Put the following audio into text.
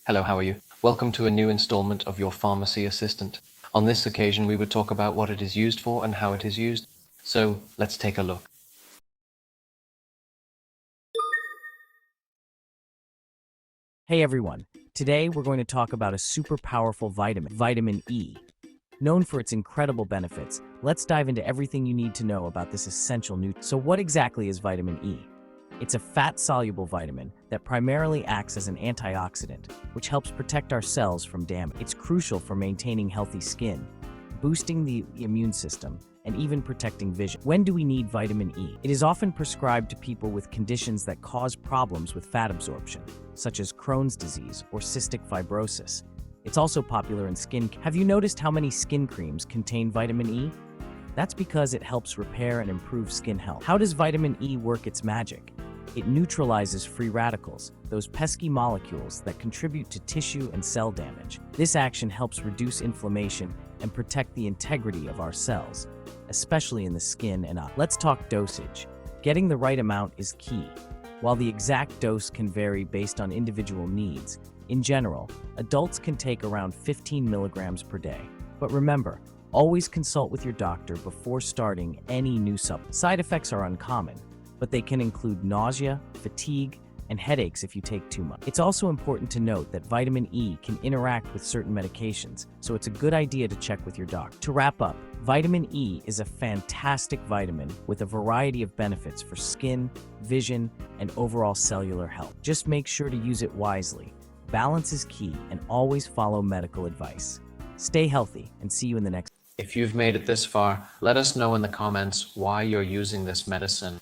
Hello, how are you? Welcome to a new installment of your Pharmacy Assistant. On this occasion, we would talk about what it is used for and how it is used. So let's take a look. Hey everyone, today we're going to talk about a super powerful vitamin, vitamin E. Known for its incredible benefits, let's dive into everything you need to know about this essential nutrient. So what exactly is vitamin E? It's a fat-soluble vitamin that primarily acts as an antioxidant, which helps protect our cells from damage. It's crucial for maintaining healthy skin, boosting the immune system, and even protecting vision. When do we need vitamin E? It is often prescribed to people with conditions that cause problems with fat absorption, such as Crohn's disease or cystic fibrosis. It's also popular in skin. Have you noticed how many skin creams contain vitamin E? That's because it helps repair and improve skin health. How does vitamin E work its magic? It neutralizes free radicals, those pesky molecules that contribute to tissue and cell damage. This action helps reduce inflammation and protect the integrity of our cells, especially in the skin and eye. Let's talk dosage. Getting the right amount is key. While the exact dose can vary based on individual needs, in general, adults can take around 15 milligrams per day. But remember, always consult with your doctor before starting any new supplement. Side effects are uncommon, but they can include nausea, fatigue, and headaches if you take too much. It's also important to note that vitamin E can interact with certain medications, so it's a good idea to check with your doctor. To wrap up, vitamin E is a fantastic vitamin with a variety of benefits for skin, vision, and overall cellular health. Just make sure to use it wisely. Balance is key, and always follow medical advice. Stay healthy, and see you in the next. If you've made it this far, let us know in the comments why you're using this medicine.